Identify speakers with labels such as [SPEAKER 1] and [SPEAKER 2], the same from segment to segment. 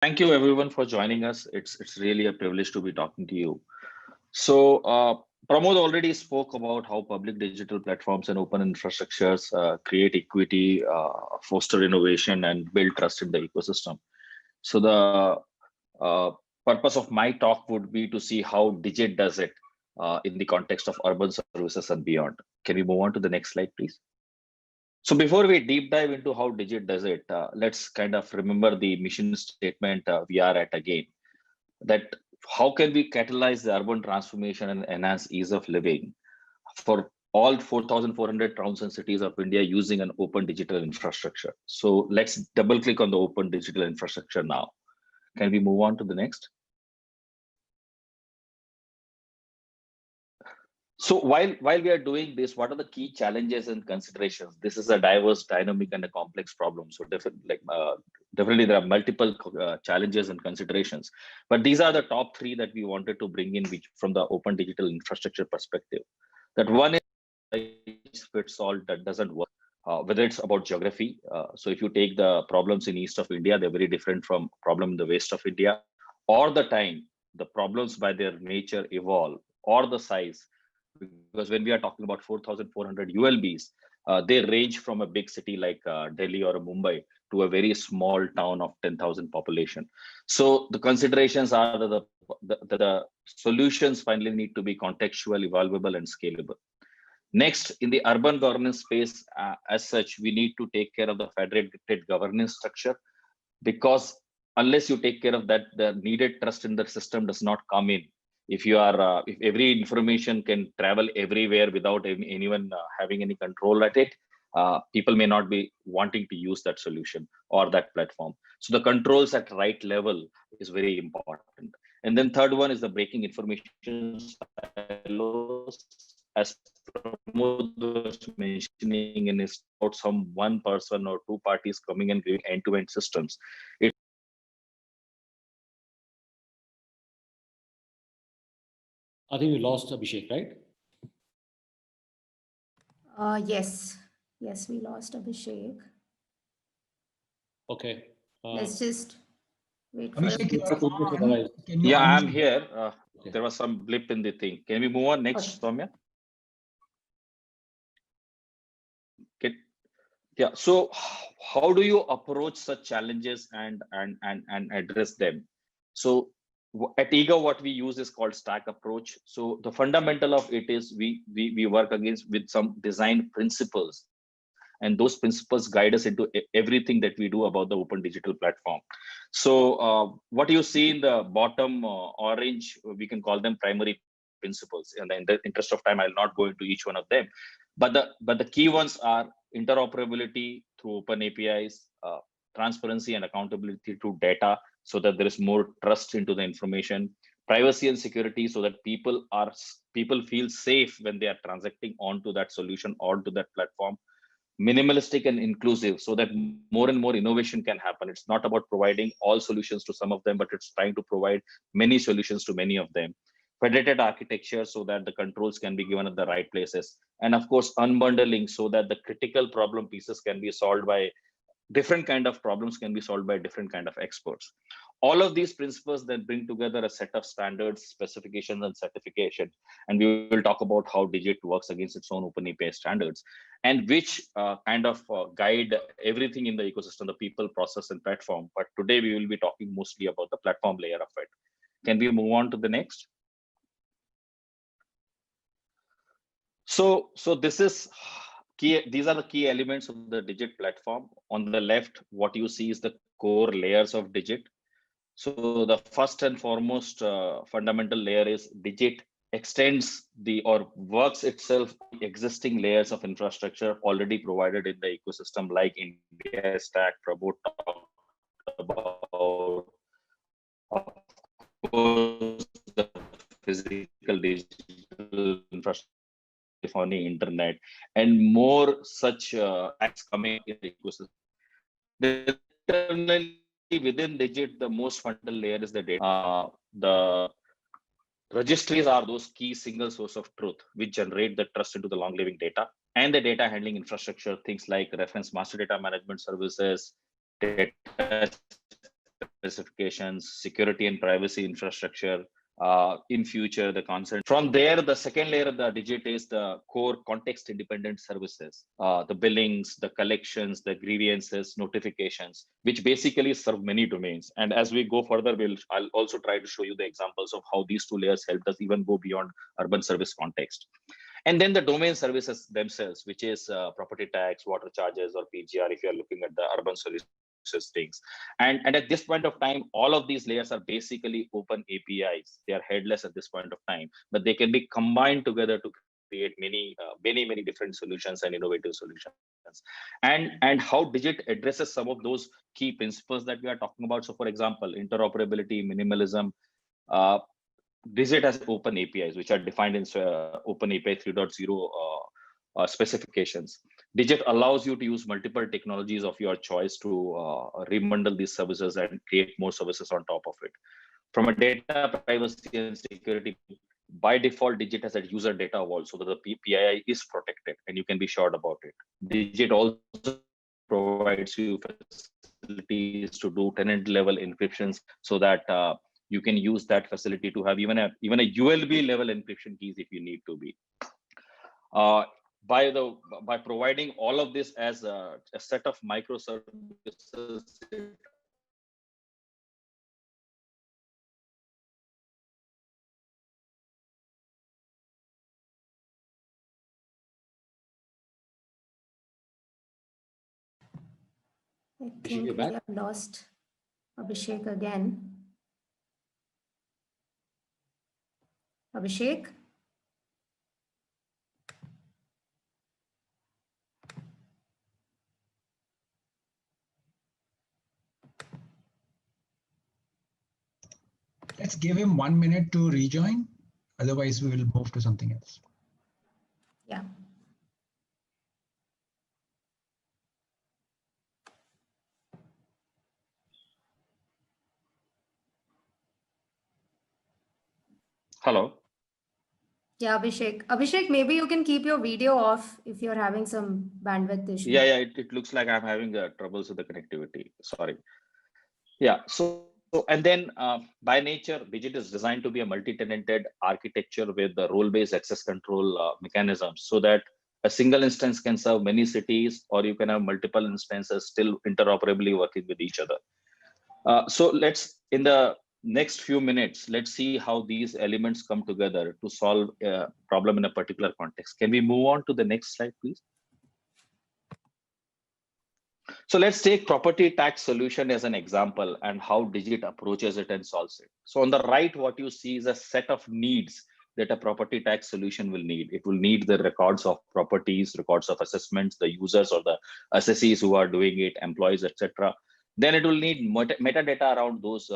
[SPEAKER 1] Thank you everyone for joining us. It's really a privilege to be talking to you. So Pramod already spoke about how public digital platforms and open infrastructures create equity, foster innovation, and build trust in the ecosystem. So the uh, purpose of my talk would be to see how Digit does it in the context of urban services and beyond. Can we move on to the next slide, please? So before we deep dive into how Digit does it, let's kind of remember the mission statement we are at again. That how can we catalyze the urban transformation and enhance ease of living for all 4,400 towns and cities of India using an open digital infrastructure. So let's double click on the open digital infrastructure now. Can we move on to the next? So while we are doing this, what are the key challenges and considerations? This is a diverse, dynamic, and a complex problem. So definitely there are multiple challenges and considerations, but these are the top three that we wanted to bring in, which from the open digital infrastructure perspective. That one is fits all that doesn't work. Whether it's about geography, so if you take the problems in east of India, they're very different from problem in the west of India, or the time the problems by their nature evolve, or the size, because when we are talking about 4,400 ULBs, they range from a big city like Delhi or Mumbai to a very small town of 10,000 population. So the considerations are that the solutions finally need to be contextual, evolvable, and scalable. Next, in the urban governance space, as such, we need to take care of the federated governance structure, because unless you take care of that, the needed trust in the system does not come in. If every information can travel everywhere without anyone having any control at it, people may not be wanting to use that solution or that platform. So the controls at right level is very important. And then third one is the breaking information silos, as Pramod was mentioning in his about some one person or two parties coming and giving end-to-end systems. It's
[SPEAKER 2] I think we lost Abhishek, right?
[SPEAKER 3] Yes, yes, we lost Abhishek.
[SPEAKER 2] Okay.
[SPEAKER 3] Let's just wait for a
[SPEAKER 4] Abhishek,
[SPEAKER 3] few
[SPEAKER 4] you are
[SPEAKER 2] Progress
[SPEAKER 3] seconds.
[SPEAKER 4] on.
[SPEAKER 2] otherwise.
[SPEAKER 4] Can you
[SPEAKER 1] Yeah, I'm
[SPEAKER 4] unmute?
[SPEAKER 1] here.
[SPEAKER 2] Okay.
[SPEAKER 1] There was some blip in the thing. Can we move on
[SPEAKER 3] Okay.
[SPEAKER 1] next, Soumya? Okay. Yeah. So how do you approach such challenges and address them? So at Ego, what we use is called stack approach. So the fundamental of it is we work against with some design principles, and those principles guide us into everything that we do about the open digital platform. So what you see in the bottom orange, we can call them primary principles. In the interest of time, I'll not go into each one of them, but the key ones are interoperability through open APIs, transparency and accountability to data, so that there is more trust into the information, privacy and security, so that people feel safe when they are transacting onto that solution or to that platform, minimalistic and inclusive, so that more and more innovation can happen. It's not about providing all solutions to some of them, but it's trying to provide many solutions to many of them. Federated architecture, so that the controls can be given at the right places, and of course unbundling, so that the critical problem pieces can be solved by different kind of problems can be solved by different kind of experts. All of these principles then bring together a set of standards, specifications, and certification, and we will talk about how Digit works against its own open API standards, and which kind of guide everything in the ecosystem, the people, process, and platform. But today we will be talking mostly about the platform layer of it. Can we move on to the next? So this is key. These are the key elements of the Digit platform. On the left, what you see is the core layers of Digit. So the first and foremost fundamental layer is Digit extends the or works itself existing layers of infrastructure already provided in the ecosystem, like India Stack, Prabhu talked about, of course, the physical digital infrastructure, telephony, internet, and more such stacks coming up in the ecosystem. Internally within Digit, the most fundamental layer is the data. The registries are those key single source of truth which generate the trust into the long living data, and the data handling infrastructure, things like reference master data management services, data specific specifications, security and privacy infrastructure, in future, the consent. From there, the second layer of the Digit is the core context independent services, the billings, the collections, the grievances, notifications, which basically serve many domains. And as we go further, I'll also try to show you the examples of how these two layers helped us even go beyond urban service context. And then the domain services themselves, which is property tax, water charges, or PGR, if you're looking at the urban services things. And at this point of time, all of these layers are basically open APIs. They are headless at this point of time, but they can be combined together to create many different solutions and innovative solutions. And how Digit addresses some of those key principles that we are talking about. So for example, interoperability, minimalism, Digit has open APIs, which are defined in Open API 3.0 specifications. Digit allows you to use multiple technologies of your choice to remundle these services and create more services on top of it. From a data privacy and security, by default, Digit has a user data vault so that the PII is protected and you can be sure about it. Digit also provides you facilities to do tenant level encryptions so that you can use that facility to have even a ULB level encryption keys if you need to be. By providing all of this as a set of microservices,
[SPEAKER 3] I
[SPEAKER 2] Abhishek,
[SPEAKER 3] think
[SPEAKER 2] you're
[SPEAKER 3] we
[SPEAKER 2] back?
[SPEAKER 3] have lost Abhishek again. Abhishek?
[SPEAKER 4] Let's give him 1 minute to rejoin. Otherwise, we will move to something else.
[SPEAKER 3] Yeah.
[SPEAKER 1] hello.
[SPEAKER 3] Yeah, Abhishek. Abhishek, maybe you can keep your video off if you're having some bandwidth issue.
[SPEAKER 1] Yeah, it looks like I'm having troubles with the connectivity. Sorry. Yeah, so and then by nature, Digit is designed to be a multi-tenanted architecture with the role-based access control mechanisms so that a single instance can serve many cities, or you can have multiple instances still interoperably working with each other. So let's, in the next few minutes, let's see how these elements come together to solve a problem in a particular context. Can we move on to the next slide, please? So let's take property tax solution as an example and how Digit approaches it and solves it. So on the right, what you see is a set of needs that a property tax solution will need. It will need the records of properties, records of assessments, the users or the assessees who are doing it, employees, etc. Then it will need metadata around those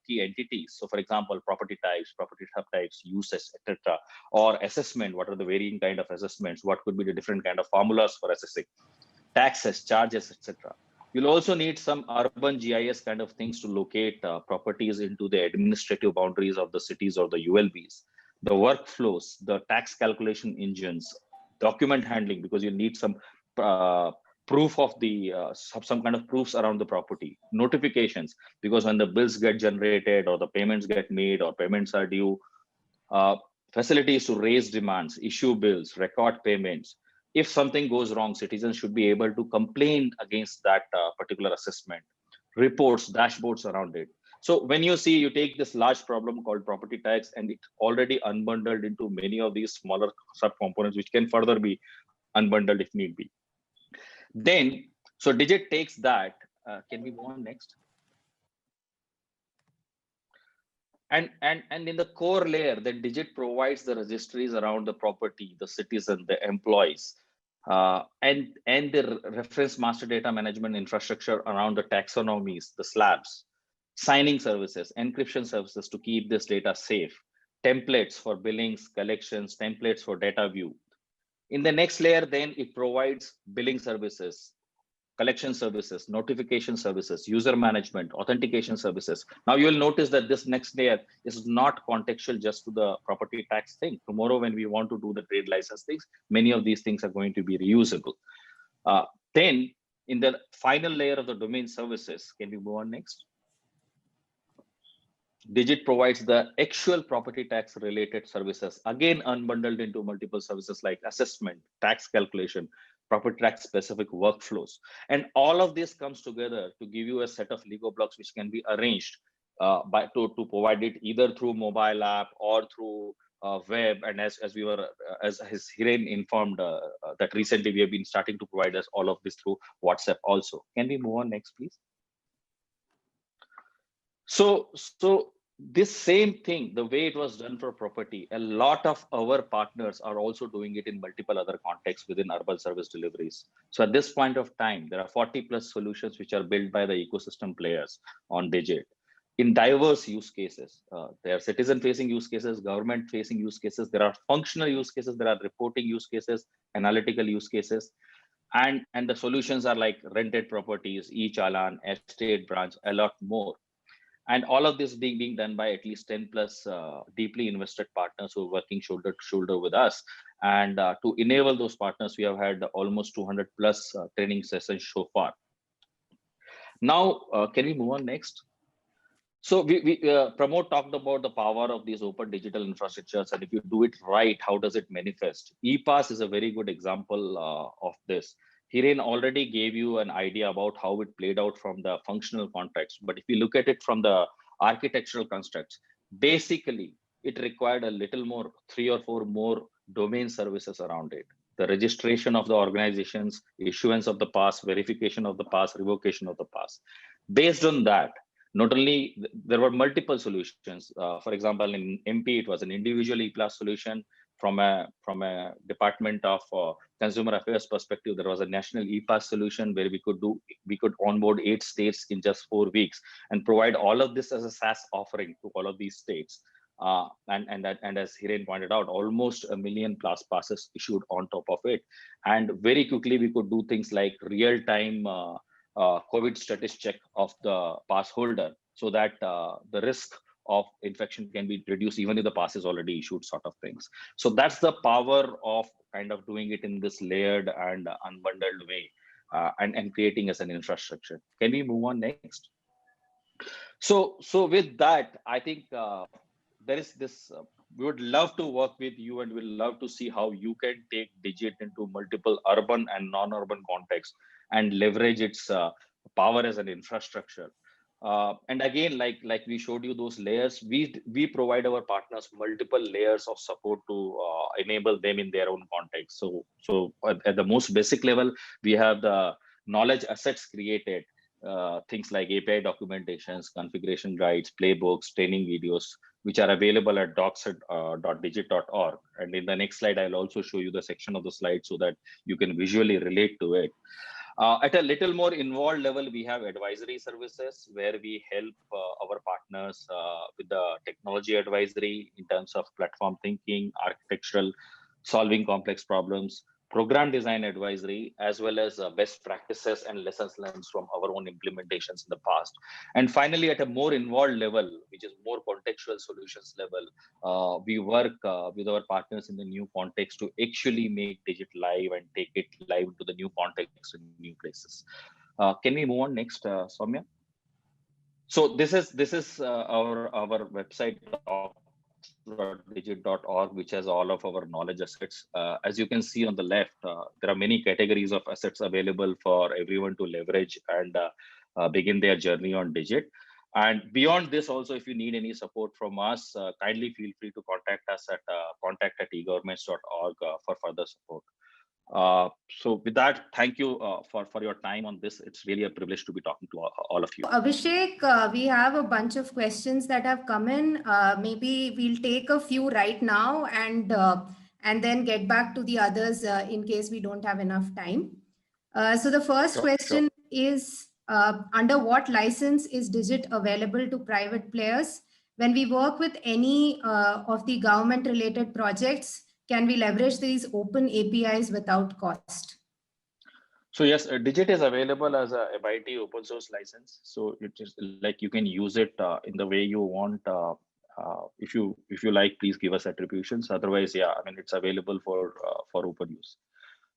[SPEAKER 1] key entities. So for example, property types, property subtypes, uses, etc. Or assessment, what are the varying kind of assessments? What could be the different kind of formulas for assessing? Taxes, charges, etc. You'll also need some urban GIS kind of things to locate properties into the administrative boundaries of the cities or the ULBs, the workflows, the tax calculation engines, document handling, because you need some proof of the some kind of proofs around the property, notifications, because when the bills get generated or the payments get made or payments are due, facilities to raise demands, issue bills, record payments. If something goes wrong, citizens should be able to complain against that particular assessment, reports, dashboards around it. So when you see, you take this large problem called property tax and it already unbundled into many of these smaller subcomponents, which can further be unbundled if need be. Then, so Digit takes that, can we move on next? And in the core layer, the Digit provides the registries around the property, the citizen, the employees, and the reference master data management infrastructure around the taxonomies, the slabs, signing services, encryption services to keep this data safe, templates for billings, collections, templates for data view. In the next layer, then it provides billing services, collection services, notification services, user management, authentication services. Now you will notice that this next layer is not contextual just to the property tax thing. Tomorrow, when we want to do the trade license things, many of these things are going to be reusable. Then in the final layer of the domain services, can we move on next? Digit provides the actual property tax related services, again unbundled into multiple services like assessment, tax calculation, property tax specific workflows. And all of this comes together to give you a set of Lego blocks which can be arranged to provide it either through mobile app or through web. And as we were, as Hiren informed that recently we have been starting to provide us all of this through WhatsApp also. Can we move on next, please? So this same thing, the way it was done for property, a lot of our partners are also doing it in multiple other contexts within urban service deliveries. So at this point of time, there are 40 plus solutions which are built by the ecosystem players on Digit in diverse use cases. There are citizen facing use cases, government facing use cases, there are functional use cases, there are reporting use cases, analytical use cases. And the solutions are like rented properties, e-challan, estate branch, a lot more. And all of this being done by at least 10 plus deeply invested partners who are working shoulder to shoulder with us. And to enable those partners, we have had almost 200 plus training sessions so far. Now, can we move on next? So Pramod talked about the power of these open digital infrastructures, and if you do it right, how does it manifest? ePass is a very good example of this. Hiren already gave you an idea about how it played out from the functional context, but if you look at it from the architectural constructs, basically it required a little more, 3 or 4 more domain services around it. The registration of the organizations, issuance of the pass, verification of the pass, revocation of the pass. Based on that, not only there were multiple solutions. For example, in MP, it was an individual ePass solution. From a Department of Consumer Affairs perspective, there was a national ePass solution where we could onboard 8 states in just 4 weeks and provide all of this as a SaaS offering to all of these states. And as Hiren pointed out, almost 1 million plus passes issued on top of it. And very quickly, we could do things like real-time COVID status check of the pass holder so that the risk of infection can be reduced even if the pass is already issued, sort of things. So that's the power of kind of doing it in this layered and unbundled way and creating as an infrastructure. Can we move on next? So with that, I think there is this, we would love to work with you and we'll love to see how you can take Digit into multiple urban and non-urban contexts and leverage its power as an infrastructure. And again, like we showed you those layers, we provide our partners multiple layers of support to enable them in their own context. So at the most basic level, we have the knowledge assets created, things like API documentations, configuration guides, playbooks, training videos, which are available at docs.digit.org. And in the next slide, I'll also show you the section of the slide so that you can visually relate to it. At a little more involved level, we have advisory services where we help our partners with the technology advisory in terms of platform thinking, architectural, solving complex problems, program design advisory, as well as best practices and lessons learned from our own implementations in the past. And finally, at a more involved level, which is more contextual solutions level, we work with our partners in the new context to actually make Digit live and take it live to the new context in new places. Can we move on next, Soumya? So this is our website, digit.org, which has all of our knowledge assets. As you can see on the left, there are many categories of assets available for everyone to leverage and begin their journey on Digit. And beyond this, also, if you need any support from us, kindly feel free to contact us at contact@egovernments.org for further support. So with that, thank you for your time on this. It's really a privilege to be talking to all of you.
[SPEAKER 3] Abhishek, we have a bunch of questions that have come in. Maybe we'll take a few right now and then get back to the others in case we don't have enough time. So the first question is, under what license is Digit available to private players? When we work with any of the government related projects, can we leverage these open APIs without cost?
[SPEAKER 1] So yes, Digit is available as a MIT open source license. So it is like you can use it in the way you want. If you like, please give us attributions. Otherwise, yeah, I mean, it's available for open use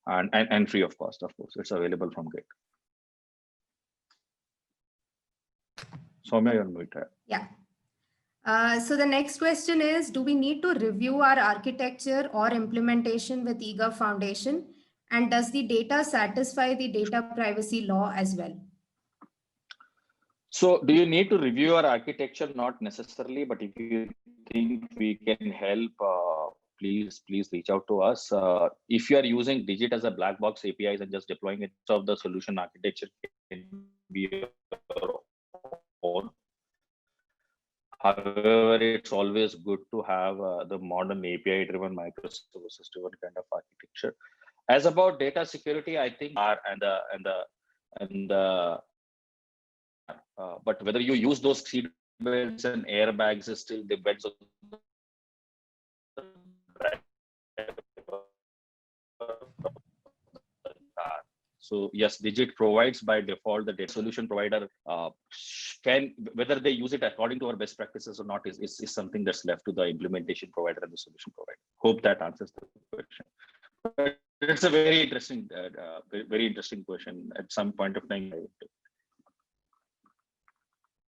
[SPEAKER 1] and free of cost. Of course, it's available from Git. Soumya, you're on mute.
[SPEAKER 3] Yeah. So the next question is, do we need to review our architecture or implementation with eager foundation? And does the data satisfy the data privacy law as well?
[SPEAKER 1] So do you need to review our architecture? Not necessarily, but if you think we can help, please reach out to us. If you are using Digit as a black box APIs and just deploying it, so the solution architecture can be your own. However, it's always good to have the modern API-driven microservices-driven kind of architecture. As about data security, I think but whether you use those seat belts and airbags is still depends on the driver. So yes, Digit provides by default the data solution provider can, whether they use it according to our best practices or not is something that's left to the implementation provider and the solution provider. Hope that answers the question. But it's a very interesting question. At some point of time,